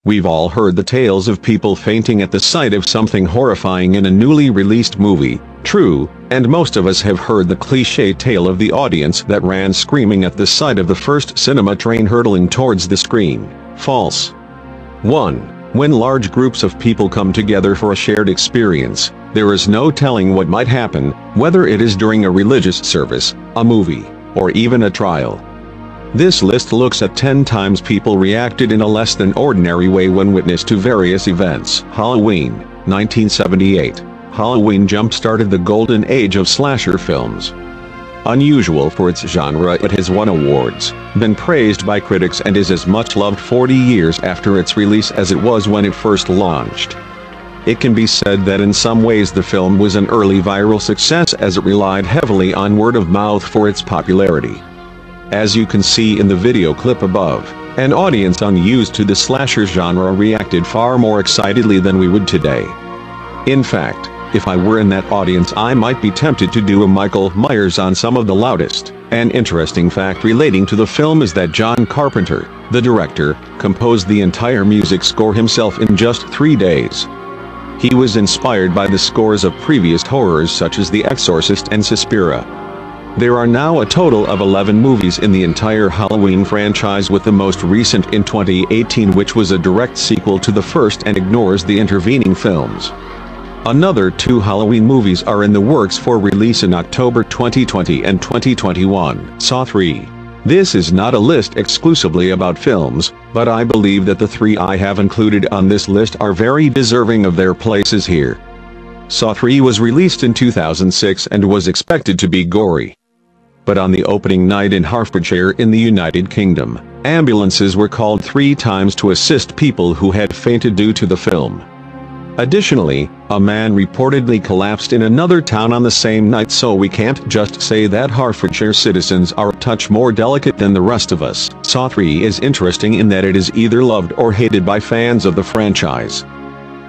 We've all heard the tales of people fainting at the sight of something horrifying in a newly released movie, true, and most of us have heard the cliché tale of the audience that ran screaming at the sight of the first cinema train hurtling towards the screen, false. 1. When large groups of people come together for a shared experience, there is no telling what might happen, whether it is during a religious service, a movie, or even a trial. This list looks at 10 times people reacted in a less than ordinary way when witness to various events. Halloween, 1978. Halloween jump-started the golden age of slasher films. Unusual for its genre, it has won awards, been praised by critics, and is as much loved 40 years after its release as it was when it first launched. It can be said that in some ways the film was an early viral success, as it relied heavily on word of mouth for its popularity. As you can see in the video clip above, an audience unused to the slasher genre reacted far more excitedly than we would today. In fact, if I were in that audience, I might be tempted to do a Michael Myers on some of the loudest. An interesting fact relating to the film is that John Carpenter, the director, composed the entire music score himself in just 3 days. He was inspired by the scores of previous horrors such as The Exorcist and Suspiria. There are now a total of 11 movies in the entire Halloween franchise, with the most recent in 2018, which was a direct sequel to the first and ignores the intervening films. Another 2 Halloween movies are in the works for release in October 2020 and 2021. Saw 3. This is not a list exclusively about films, but I believe that the 3 I have included on this list are very deserving of their places here. Saw 3 was released in 2006 and was expected to be gory. But on the opening night in Hertfordshire in the United Kingdom, ambulances were called 3 times to assist people who had fainted due to the film. Additionally, a man reportedly collapsed in another town on the same night, so we can't just say that Hertfordshire citizens are a touch more delicate than the rest of us. Saw 3 is interesting in that it is either loved or hated by fans of the franchise.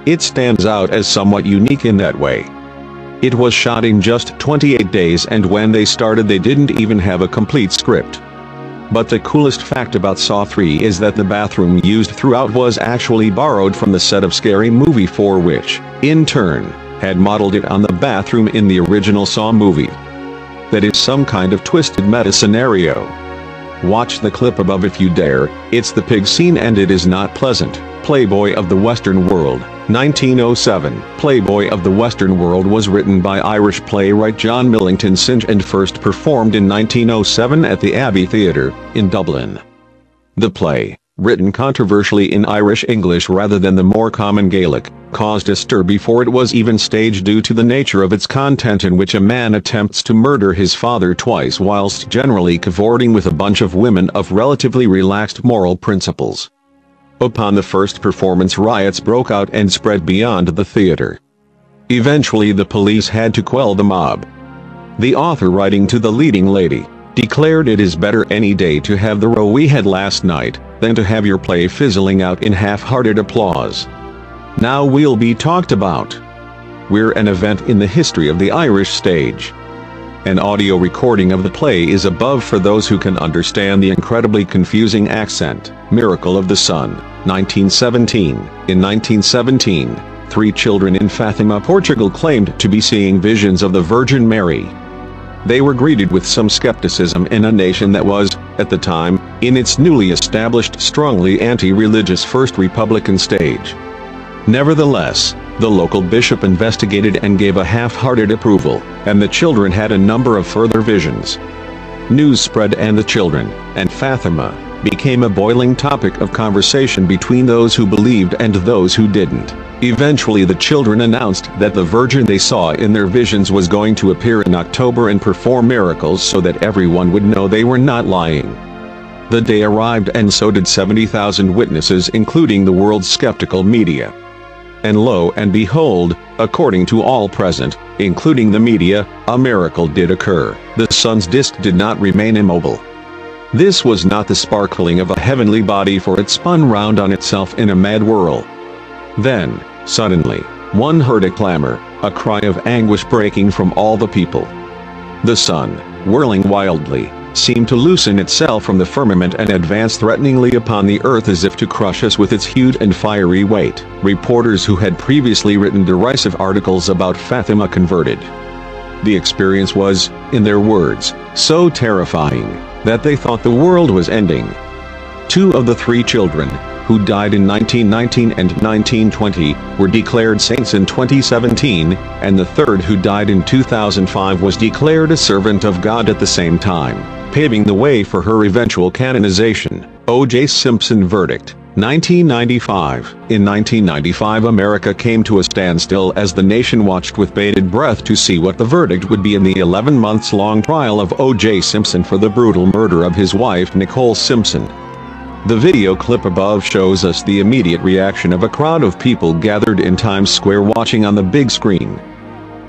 It stands out as somewhat unique in that way. It was shot in just 28 days, and when they started they didn't even have a complete script. But the coolest fact about Saw 3 is that the bathroom used throughout was actually borrowed from the set of Scary Movie 4, which, in turn, had modeled it on the bathroom in the original Saw movie. That is some kind of twisted meta scenario. Watch the clip above if you dare. It's the pig scene and it is not pleasant. Playboy of the Western World, 1907. Playboy of the Western World was written by Irish playwright John Millington Synge and first performed in 1907 at the Abbey Theatre, in Dublin. The play, written controversially in Irish English rather than the more common Gaelic, caused a stir before it was even staged due to the nature of its content, in which a man attempts to murder his father twice whilst generally cavorting with a bunch of women of relatively relaxed moral principles. Upon the first performance, riots broke out and spread beyond the theater. Eventually the police had to quell the mob. The author, writing to the leading lady, declared, "It is better any day to have the row we had last night, than to have your play fizzling out in half-hearted applause. Now we'll be talked about. We're an event in the history of the Irish stage." An audio recording of the play is above for those who can understand the incredibly confusing accent. Miracle of the Sun, 1917. In 1917, 3 children in Fatima, Portugal claimed to be seeing visions of the Virgin Mary. They were greeted with some skepticism in a nation that was, at the time, in its newly established strongly anti-religious First Republican stage. Nevertheless, the local bishop investigated and gave a half-hearted approval, and the children had a number of further visions. News spread and the children, and Fatima, became a boiling topic of conversation between those who believed and those who didn't. Eventually the children announced that the Virgin they saw in their visions was going to appear in October and perform miracles so that everyone would know they were not lying. The day arrived, and so did 70,000 witnesses, including the world's skeptical media. And lo and behold, according to all present, including the media, a miracle did occur. The sun's disk did not remain immobile. This was not the sparkling of a heavenly body, for it spun round on itself in a mad whirl. Then, suddenly, one heard a clamor, a cry of anguish breaking from all the people. The sun, whirling wildly, seemed to loosen itself from the firmament and advance threateningly upon the earth as if to crush us with its huge and fiery weight. Reporters who had previously written derisive articles about Fatima converted. The experience was, in their words, so terrifying that they thought the world was ending. 2 of the 3 children, who died in 1919 and 1920, were declared saints in 2017, and the 3rd, who died in 2005, was declared a servant of God at the same time, paving the way for her eventual canonization. O.J. Simpson Verdict, 1995. In 1995, America came to a standstill as the nation watched with bated breath to see what the verdict would be in the 11-month-long trial of O.J. Simpson for the brutal murder of his wife Nicole Simpson. The video clip above shows us the immediate reaction of a crowd of people gathered in Times Square watching on the big screen.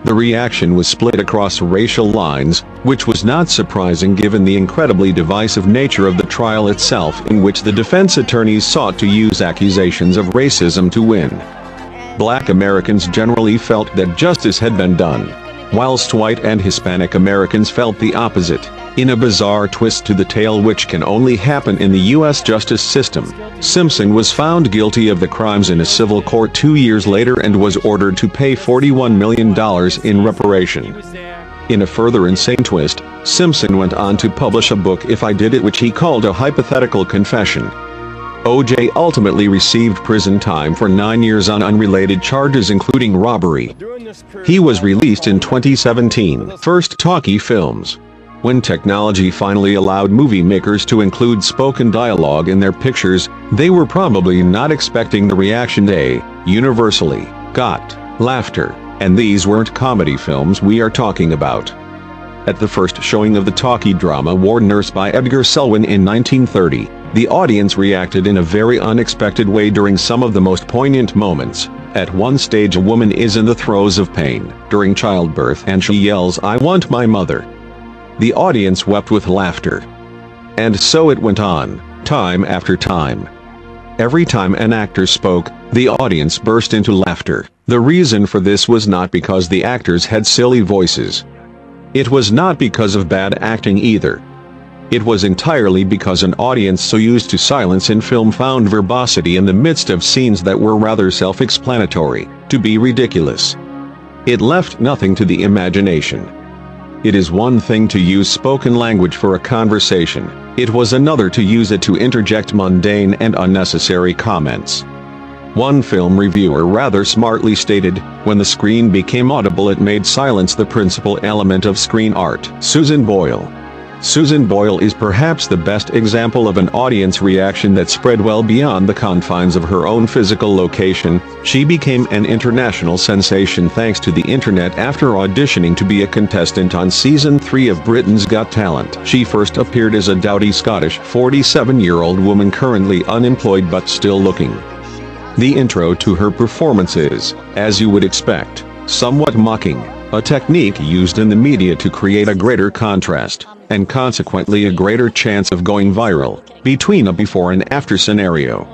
The reaction was split across racial lines, which was not surprising given the incredibly divisive nature of the trial itself, in which the defense attorneys sought to use accusations of racism to win. Black Americans generally felt that justice had been done, whilst white and Hispanic Americans felt the opposite. In a bizarre twist to the tale which can only happen in the U.S. justice system, Simpson was found guilty of the crimes in a civil court 2 years later and was ordered to pay $41 million in reparation. In a further insane twist, Simpson went on to publish a book, If I Did It, which he called a hypothetical confession. O.J. ultimately received prison time for 9 years on unrelated charges including robbery. He was released in 2017. First talkie films. When technology finally allowed movie makers to include spoken dialogue in their pictures, they were probably not expecting the reaction they universally got: laughter. And these weren't comedy films we are talking about. At the first showing of the talkie drama War Nurse by Edgar Selwyn in 1930, the audience reacted in a very unexpected way during some of the most poignant moments. At one stage, a woman is in the throes of pain during childbirth and she yells, "I want my mother." The audience wept with laughter. And so it went on, time after time. Every time an actor spoke, the audience burst into laughter. The reason for this was not because the actors had silly voices. It was not because of bad acting either. It was entirely because an audience so used to silence in film found verbosity in the midst of scenes that were rather self-explanatory to be ridiculous. It left nothing to the imagination. It is one thing to use spoken language for a conversation, it was another to use it to interject mundane and unnecessary comments. One film reviewer rather smartly stated, "When the screen became audible, it made silence the principal element of screen art." Susan Boyle. Susan Boyle is perhaps the best example of an audience reaction that spread well beyond the confines of her own physical location. She became an international sensation thanks to the internet after auditioning to be a contestant on Season 3 of Britain's Got Talent. She first appeared as a dowdy Scottish 47-year-old woman currently unemployed but still looking. The intro to her performance is, as you would expect, somewhat mocking, a technique used in the media to create a greater contrast, and consequently a greater chance of going viral, between a before and after scenario.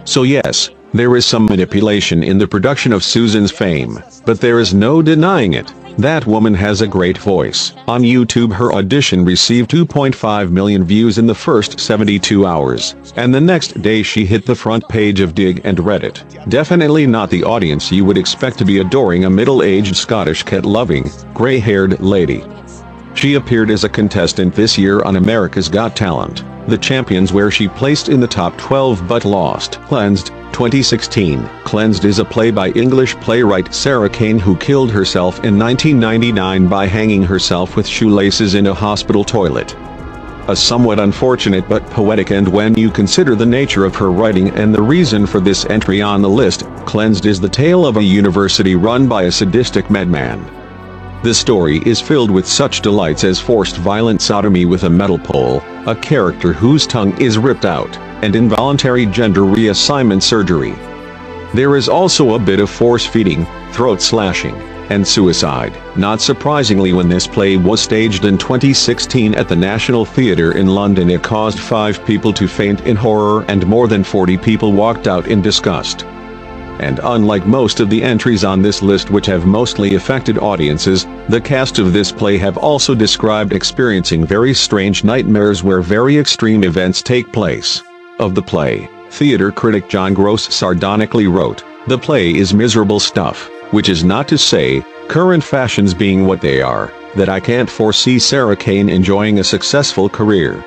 So yes, there is some manipulation in the production of Susan's fame, but there is no denying it. That woman has a great voice. On YouTube, her audition received 2.5 million views in the first 72 hours, and the next day she hit the front page of Dig and Reddit. Definitely not the audience you would expect to be adoring a middle-aged Scottish cat-loving, gray-haired lady. She appeared as a contestant this year on America's Got Talent, The Champions, where she placed in the top 12 but lost. Cleansed, 2016. Cleansed is a play by English playwright Sarah Kane, who killed herself in 1999 by hanging herself with shoelaces in a hospital toilet. A somewhat unfortunate but poetic end when you consider the nature of her writing and the reason for this entry on the list. Cleansed is the tale of a university run by a sadistic madman. The story is filled with such delights as forced violent sodomy with a metal pole, a character whose tongue is ripped out, and involuntary gender reassignment surgery. There is also a bit of force-feeding, throat-slashing, and suicide. Not surprisingly, when this play was staged in 2016 at the National Theatre in London, it caused 5 people to faint in horror and more than 40 people walked out in disgust. And unlike most of the entries on this list which have mostly affected audiences, the cast of this play have also described experiencing very strange nightmares where very extreme events take place. Of the play, theater critic John Gross sardonically wrote, "The play is miserable stuff, which is not to say, current fashions being what they are, that I can't foresee Sarah Kane enjoying a successful career.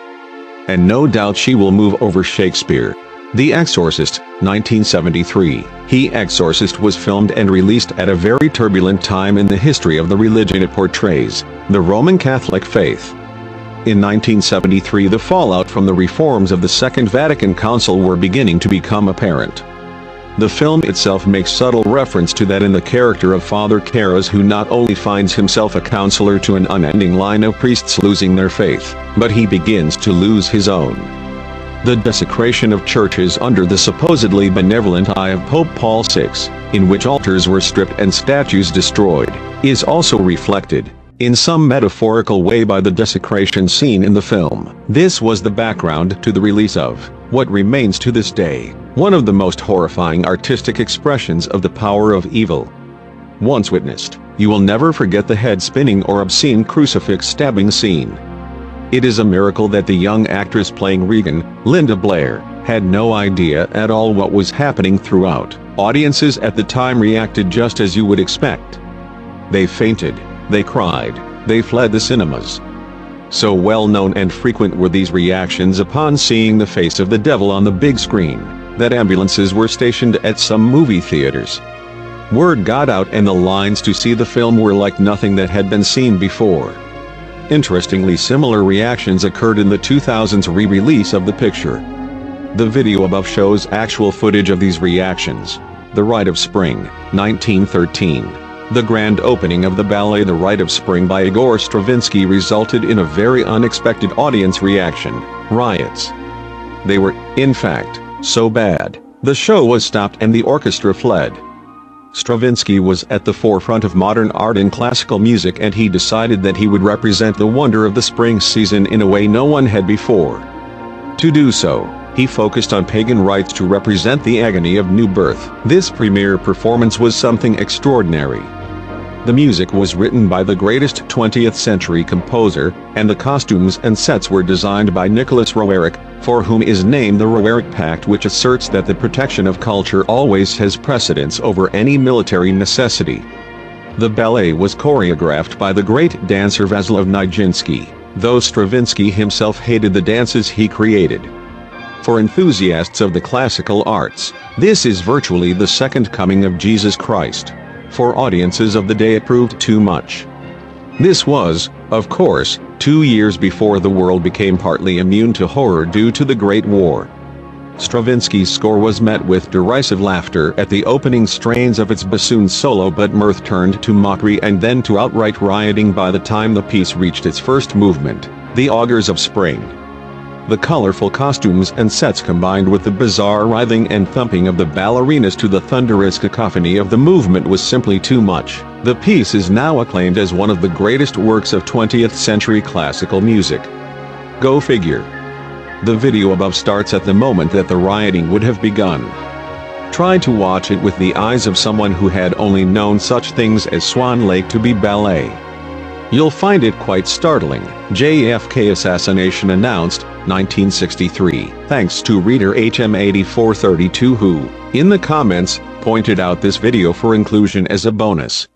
And no doubt she will move over Shakespeare." The Exorcist, 1973. The Exorcist was filmed and released at a very turbulent time in the history of the religion it portrays, the Roman Catholic faith. In 1973, the fallout from the reforms of the Second Vatican Council were beginning to become apparent. The film itself makes subtle reference to that in the character of Father Karras, who not only finds himself a counselor to an unending line of priests losing their faith, but he begins to lose his own. The desecration of churches under the supposedly benevolent eye of Pope Paul VI, in which altars were stripped and statues destroyed, is also reflected, in some metaphorical way, by the desecration scene in the film. This was the background to the release of what remains to this day one of the most horrifying artistic expressions of the power of evil. Once witnessed, you will never forget the head-spinning or obscene crucifix stabbing scene. It is a miracle that the young actress playing Regan, Linda Blair, had no idea at all what was happening throughout. Audiences at the time reacted just as you would expect. They fainted, they cried, they fled the cinemas. So well known and frequent were these reactions upon seeing the face of the devil on the big screen, that ambulances were stationed at some movie theaters. Word got out and the lines to see the film were like nothing that had been seen before. Interestingly, similar reactions occurred in the 2000s re-release of the picture. The video above shows actual footage of these reactions. The Rite of Spring, 1913. The grand opening of the ballet The Rite of Spring by Igor Stravinsky resulted in a very unexpected audience reaction: riots. They were, in fact, so bad, the show was stopped and the orchestra fled. Stravinsky was at the forefront of modern art and classical music, and he decided that he would represent the wonder of the spring season in a way no one had before. To do so, he focused on pagan rites to represent the agony of new birth. This premiere performance was something extraordinary. The music was written by the greatest 20th century composer, and the costumes and sets were designed by Nicholas Roerich, for whom is named the Roerich Pact, which asserts that the protection of culture always has precedence over any military necessity. The ballet was choreographed by the great dancer Vaslav Nijinsky, though Stravinsky himself hated the dances he created. For enthusiasts of the classical arts, this is virtually the second coming of Jesus Christ. For audiences of the day it proved too much. This was, of course, 2 years before the world became partly immune to horror due to the Great War. Stravinsky's score was met with derisive laughter at the opening strains of its bassoon solo, but mirth turned to mockery and then to outright rioting by the time the piece reached its first movement, The Augurs of Spring. The colorful costumes and sets combined with the bizarre writhing and thumping of the ballerinas to the thunderous cacophony of the movement was simply too much. The piece is now acclaimed as one of the greatest works of 20th century classical music. Go figure. The video above starts at the moment that the rioting would have begun. Try to watch it with the eyes of someone who had only known such things as Swan Lake to be ballet. You'll find it quite startling. JFK Assassination Announced, 1963. Thanks to reader HM8432 who, in the comments, pointed out this video for inclusion as a bonus.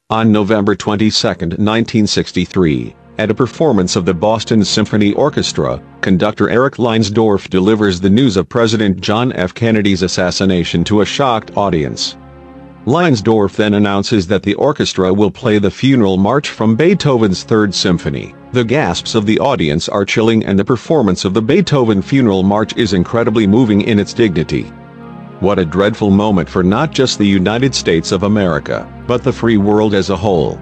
On November 22, 1963, at a performance of the Boston Symphony Orchestra, conductor Eric Leinsdorf delivers the news of President John F. Kennedy's assassination to a shocked audience. Leinsdorf then announces that the orchestra will play the funeral march from Beethoven's Third Symphony. The gasps of the audience are chilling, and the performance of the Beethoven funeral march is incredibly moving in its dignity. What a dreadful moment for not just the United States of America, but the free world as a whole.